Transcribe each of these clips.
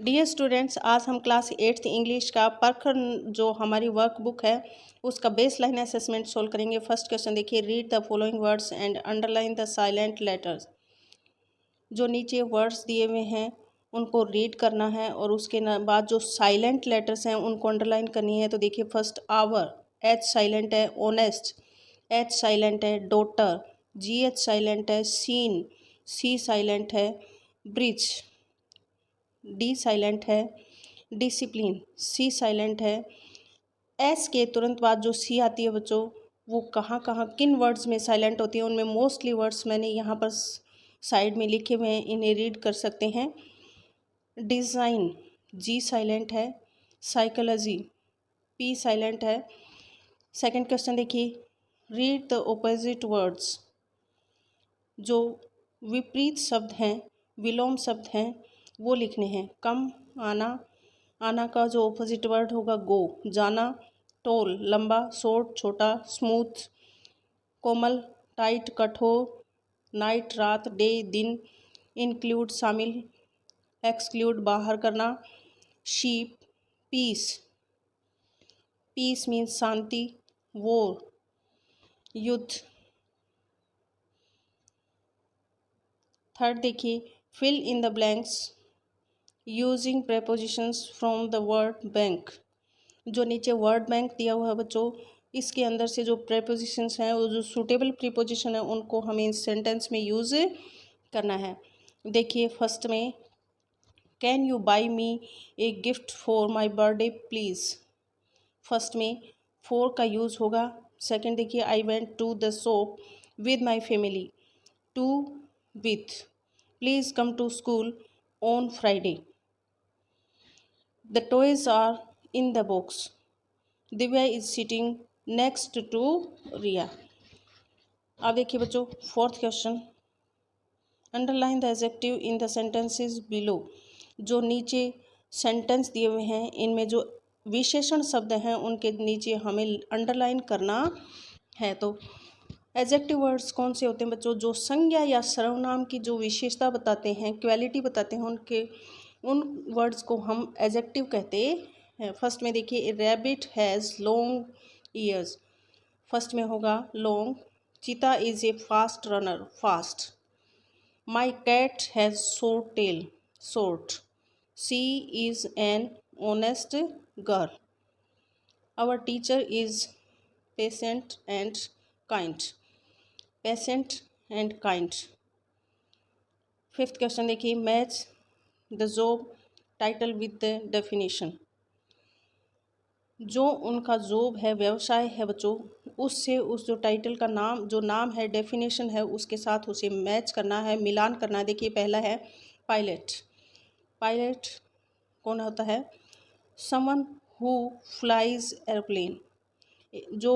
Dear students, आज हम class 8th English का पर्ख जो हमारी वर्कबुक है उसका बेस लाइन असेसमेंट सोल्व करेंगे। फर्स्ट क्वेश्चन देखिए, read the following words and underline the silent letters. जो नीचे वर्ड्स दिए हुए हैं उनको रीड करना है और उसके बाद जो साइलेंट लेटर्स हैं उनको अंडरलाइन करनी है। तो देखिए, फर्स्ट आवर, एच साइलेंट है। ऑनेस्ट, एच साइलेंट है। डॉटर, जी एच साइलेंट है। सीन, सी साइलेंट है। ब्रिज, डी साइलेंट है। डिसिप्लिन, सी साइलेंट है। एस के तुरंत बाद जो सी आती है बच्चों, वो कहाँ कहाँ किन वर्ड्स में साइलेंट होती है, उनमें मोस्टली वर्ड्स मैंने यहाँ पर साइड में लिखे हुए हैं, इन्हें रीड कर सकते हैं। डिज़ाइन, जी साइलेंट है। साइकोलॉजी, पी साइलेंट है। सेकंड क्वेश्चन देखिए, रीड द ऑपोजिट वर्ड्स। जो विपरीत शब्द हैं, विलोम शब्द हैं, वो लिखने हैं। कम, आना, आना का जो ऑपोजिट वर्ड होगा गो। जाना, टोल, लंबा। शॉर्ट, छोटा। स्मूथ, कोमल। टाइट, कठोर। नाइट, रात। डे, दिन। इंक्लूड, शामिल। एक्सक्लूड, बाहर करना। शीप, पीस, पीस मीन्स शांति। वॉर, युद्ध। थर्ड देखिए, fill in the blanks using prepositions from the word bank. जो नीचे वर्ड बैंक दिया हुआ है बच्चों, इसके अंदर से जो प्रेपोजिशंस हैं, वो जो सूटेबल प्रीपोजिशन है उनको हमें इस सेंटेंस में यूज़ करना है। देखिए, फर्स्ट में, can you buy me a gift for my birthday please. First में फॉर का यूज़ होगा। सेकंड देखिए, I went to the shop with my family. To, with. Please come to school on Friday. The toys are in the box. Divya is sitting next to Riya. अब देखिए बच्चों, fourth question, underline the adjective in the sentences below. जो नीचे sentence दिए हुए हैं, इनमें जो विशेषण शब्द हैं उनके नीचे हमें अंडरलाइन करना है। तो एडजेक्टिव वर्ड्स कौन से होते हैं बच्चों? जो संज्ञा या सर्वनाम की जो विशेषता बताते हैं, क्वालिटी बताते हैं, उन वर्ड्स को हम एडजेक्टिव कहते हैं। फर्स्ट में देखिए, rabbit has long ears. First में होगा long. Cheetah is a fast runner, fast. My cat has short tail, short. She is an honest girl. Our teacher is patient and kind, patient and kind. Fifth question देखिए, match the job title with the definition. जो उनका job है, व्यवसाय है बच्चों, उससे उस जो टाइटल का नाम, जो नाम है, डेफिनेशन है, उसके साथ उसे मैच करना है, मिलान करना है। देखिए, पहला है पायलट। पायलट कौन होता है? Someone who flies airplane. जो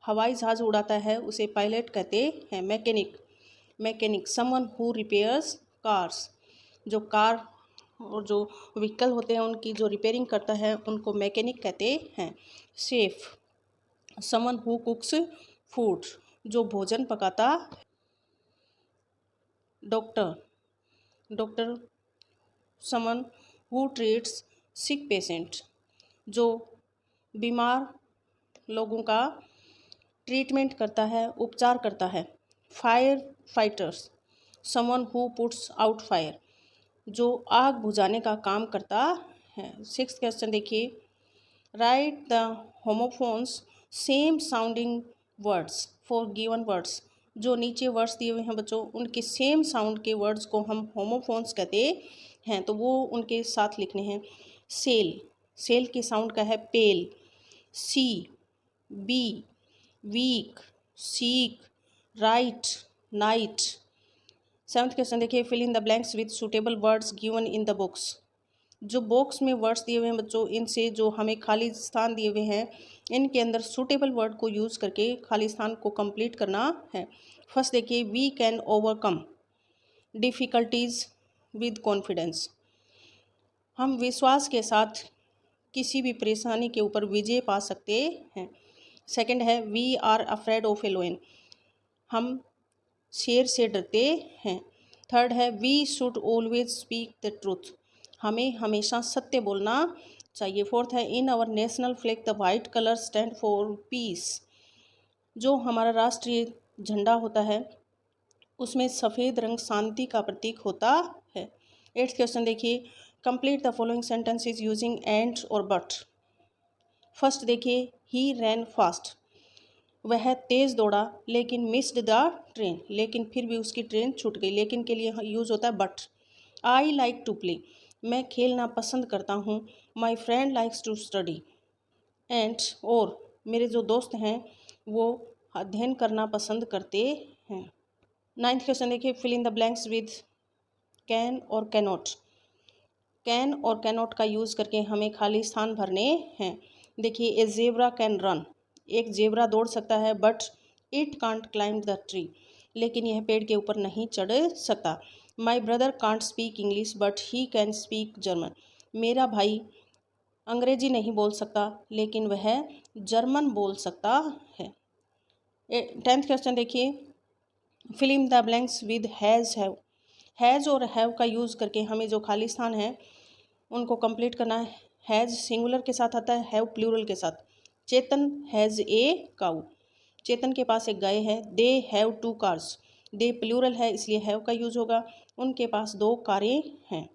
हवाई जहाज़ उड़ाता है उसे पायलट कहते हैं। Mechanic, mechanic someone who repairs cars. जो कार और जो व्हीकल होते हैं उनकी जो रिपेयरिंग करता है उनको मैकेनिक कहते हैं। Chef, someone who cooks food. जो भोजन पकाता। Doctor, doctor someone who treats sick patient. जो बीमार लोगों का ट्रीटमेंट करता है, उपचार करता है। Fire fighters, someone who puts out fire. जो आग बुझाने का काम करता है। सिक्स्थ क्वेश्चन देखिए, write the homophones same sounding words for given words. जो नीचे वर्ड्स दिए हुए हैं बच्चों, उनके सेम साउंड के वर्ड्स को हम होमोफोन्स कहते हैं, तो वो उनके साथ लिखने हैं। सेल, सेल के साउंड का है pale. Sea, bee, week, seek, right, night. Seventh question देखिए, fill in the blanks with suitable words given in the box. जो बॉक्स में वर्ड्स दिए हुए हैं बच्चों, इनसे जो हमें खाली स्थान दिए हुए हैं, इनके अंदर सूटेबल वर्ड को यूज़ करके खाली स्थान को कंप्लीट करना है। फर्स्ट देखिए, we can overcome difficulties with confidence. हम विश्वास के साथ किसी भी परेशानी के ऊपर विजय पा सकते हैं। सेकंड है, we are afraid of a lion. हम शेर से डरते हैं। थर्ड है, we should always speak the truth. हमें हमेशा सत्य बोलना चाहिए। फोर्थ है in our national flag the white colour stand for peace. जो हमारा राष्ट्रीय झंडा होता है उसमें सफ़ेद रंग शांति का प्रतीक होता है। एट्थ क्वेश्चन देखिए, complete the following sentences using and और बट। फर्स्ट देखिए, ही रैन फास्ट, वह तेज़ दौड़ा लेकिन मिस्ड द ट्रेन, लेकिन फिर भी उसकी ट्रेन छूट गई। लेकिन के लिए यूज़ होता है but. I like to play, मैं खेलना पसंद करता हूँ। My friend likes to study, and और मेरे जो दोस्त हैं वो अध्ययन करना पसंद करते हैं। नाइन्थ क्वेश्चन देखिए, fill in the blanks with can और कैनॉट। कैन और कैनॉट का यूज़ करके हमें खाली स्थान भरने हैं। देखिए, ए जेब्रा कैन रन, एक जेब्रा दौड़ सकता है, but it can't climb the tree, लेकिन यह पेड़ के ऊपर नहीं चढ़ सकता। My brother can't speak English but he can speak German, मेरा भाई अंग्रेजी नहीं बोल सकता लेकिन वह जर्मन बोल सकता है। टेंथ क्वेश्चन देखिए, fill in the blanks with has have. Has और हैव का यूज़ करके हमें जो खाली स्थान है उनको कंप्लीट करना है। हैज़ सिंगुलर के साथ आता है, हैव प्लूरल के साथ। चेतन हैज़ ए काऊ, चेतन के पास एक गाय है। They have two cars, they plural है इसलिए हैव का यूज़ होगा, उनके पास 2 कारें हैं।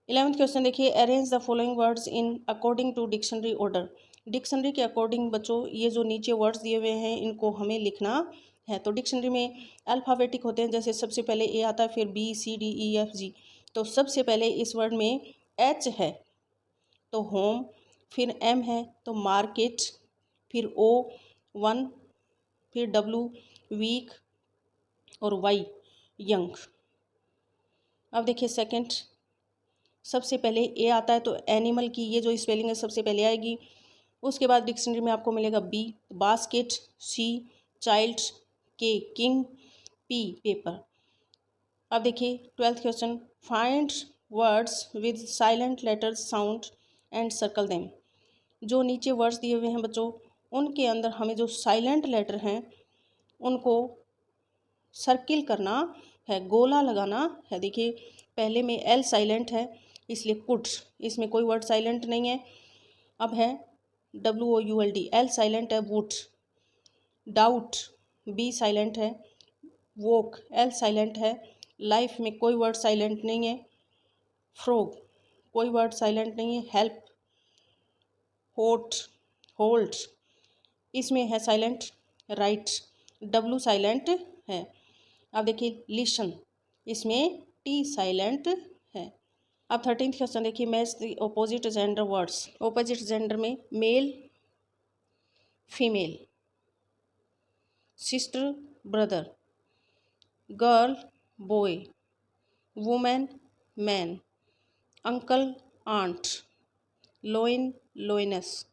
11th क्वेश्चन देखिए, arrange the following words in according to dictionary order. Dictionary के अकॉर्डिंग बच्चों ये जो नीचे वर्ड्स दिए हुए हैं इनको हमें लिखना है। तो डिक्शनरी में अल्फ़ाबेटिक होते हैं, जैसे सबसे पहले ए आता है, फिर B C D E F G. तो सबसे पहले इस वर्ड में एच है तो होम, फिर एम है तो मार्केट, फिर ओ वन, फिर डब्लू वीक और वाई यंग। अब देखिए सेकंड, सबसे पहले ए आता है तो एनिमल की ये जो स्पेलिंग है सबसे पहले आएगी। उसके बाद डिक्शनरी में आपको मिलेगा बी बास्केट, सी चाइल्ड, के किंग, पी पेपर। अब देखिए 12th question, find words with silent letters sound and circle them. जो नीचे वर्ड्स दिए हुए हैं बच्चों उनके अंदर हमें जो साइलेंट लेटर हैं उनको सर्किल करना है, गोला लगाना है। देखिए पहले में एल साइलेंट है इसलिए कुड, इसमें कोई वर्ड साइलेंट नहीं है। अब है WOULD, एल साइलेंट है वुड। डाउट, बी साइलेंट है। वोक, एल साइलेंट है। लाइफ में कोई वर्ड साइलेंट नहीं है। फ्रॉग, कोई वर्ड साइलेंट नहीं है। हेल्प, होट, होल्ड, इसमें है साइलेंट। राइट, डब्लू साइलेंट है। अब देखिए लिसन, इसमें टी साइलेंट है। अब 13th क्वेश्चन देखिए, match the opposite gender words. Opposite gender में male female, sister brother, girl boy, women man, uncle aunt, lion lioness,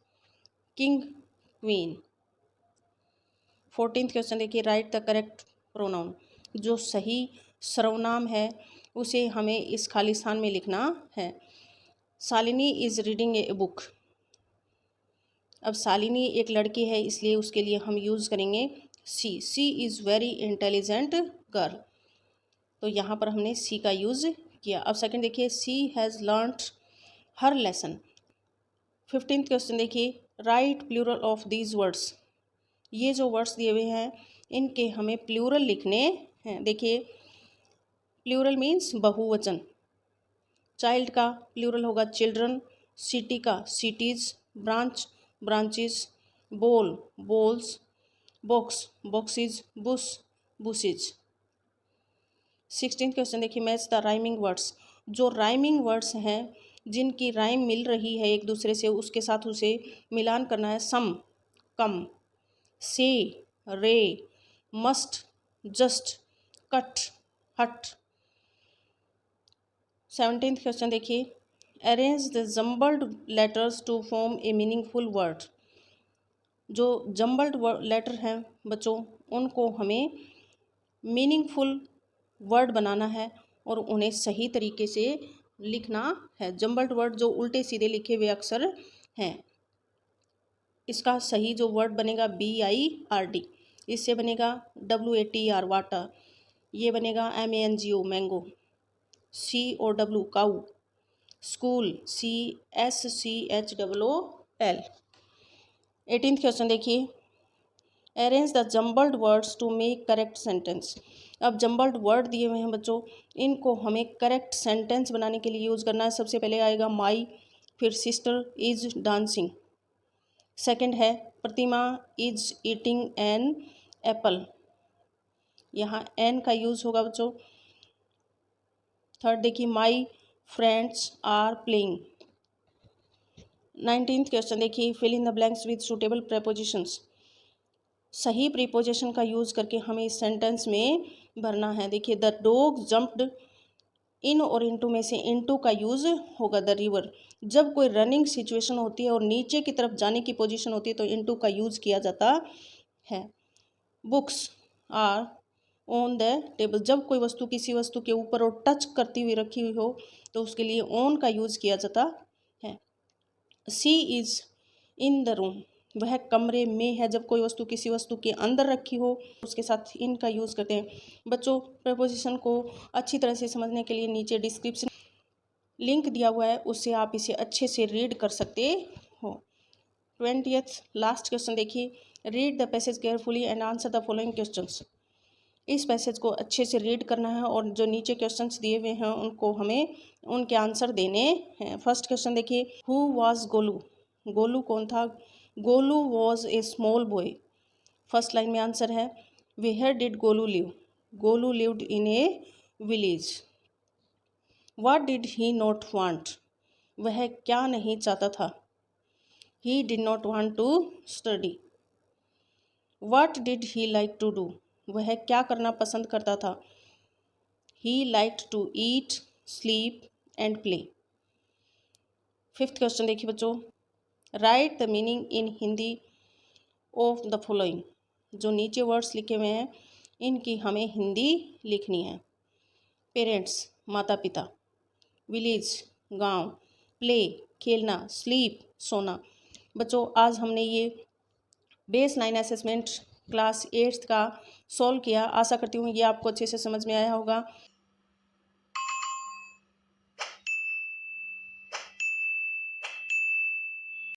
king queen. 14th question देखिए, write the correct pronoun. जो सही सर्वनाम है उसे हमें इस खाली स्थान में लिखना है। Shalini is reading a book. अब शालिनी एक लड़की है इसलिए उसके लिए हम यूज़ करेंगे सी इज़ वेरी इंटेलिजेंट गर्ल। तो यहाँ पर हमने सी का यूज़ किया। अब सेकंड देखिए, she has learned her lesson. 15th question देखिए, write plural of these words. ये जो वर्ड्स दिए हुए हैं इनके हमें प्लूरल लिखने हैं। देखिए प्लूरल मीन्स बहुवचन। चाइल्ड का प्लूरल होगा चिल्ड्रन, सिटी का cities, branch branches, bowl bowls, box boxes, bush bushes. 16th question देखिए, मैच द राइमिंग वर्ड्स। जो राइमिंग वर्ड्स हैं जिनकी राइम मिल रही है एक दूसरे से उसके साथ उसे मिलान करना है। सम, कम, से, रे, मस्ट, जस्ट, कट, हट। 17th क्वेश्चन देखिए, arrange the jumbled letters to form a meaningful word. जो जम्बल्ड लेटर हैं बच्चों उनको हमें मीनिंगफुल वर्ड बनाना है और उन्हें सही तरीके से लिखना है। जम्बल्ड वर्ड जो उल्टे सीधे लिखे हुए अक्षर हैं, इसका सही जो वर्ड बनेगा BIRD, इससे बनेगा WATR वाटर, ये बनेगा MANGO mango, COW cow, school SCHOOL। 18th question देखिए, arrange the jumbled words to make correct sentence. अब जम्बल्ड वर्ड दिए हुए हैं बच्चों, इनको हमें करेक्ट सेंटेंस बनाने के लिए यूज़ करना है। सबसे पहले आएगा माई, फिर सिस्टर इज डांसिंग। सेकंड है Pratima is eating an apple, यहाँ एन का यूज़ होगा बच्चों। थर्ड देखिए my friends are playing. 19th question देखिए, fill in the blanks with suitable prepositions. सही प्रीपोजिशन का यूज़ करके हमें इस सेंटेंस में भरना है। देखिए द डॉग जंप्ड इन और इनटू में से इनटू का यूज़ होगा द रिवर। जब कोई रनिंग सिचुएशन होती है और नीचे की तरफ जाने की पोजीशन होती है तो इनटू का यूज़ किया जाता है। Books are on the table, जब कोई वस्तु किसी वस्तु के ऊपर और टच करती हुई रखी हुई हो तो उसके लिए ऑन का यूज़ किया जाता है। सी इज़ इन द रूम, वह कमरे में है। जब कोई वस्तु किसी वस्तु के अंदर रखी हो उसके साथ इन का यूज़ करते हैं। बच्चों प्रपोजिशन को अच्छी तरह से समझने के लिए नीचे डिस्क्रिप्शन लिंक दिया हुआ है, उससे आप इसे अच्छे से रीड कर सकते हो। 20th लास्ट क्वेश्चन देखिए, read the passage carefully and answer the following questions. इस पैसेज को अच्छे से रीड करना है और जो नीचे क्वेश्चंस दिए हुए हैं उनको हमें उनके आंसर देने हैं। फर्स्ट क्वेश्चन देखिए, हु वाज गोलू, गोलू कौन था। Golu was a small boy. First line में आंसर है where did Golu live, Golu lived in a village. What did he not want, वह क्या नहीं चाहता था। He did not want to study. What did he like to do, वह क्या करना पसंद करता था। He liked to eat, sleep and play. Fifth question देखिए बच्चों, right the meaning in Hindi of the following. जो नीचे वर्ड्स लिखे हुए हैं इनकी हमें हिंदी लिखनी है। पेरेंट्स माता पिता, विलेज गांव, प्ले खेलना, स्लीप सोना। बच्चों आज हमने ये base line assessment class 8th का सॉल्व किया। आशा करती हूँ ये आपको अच्छे से समझ में आया होगा।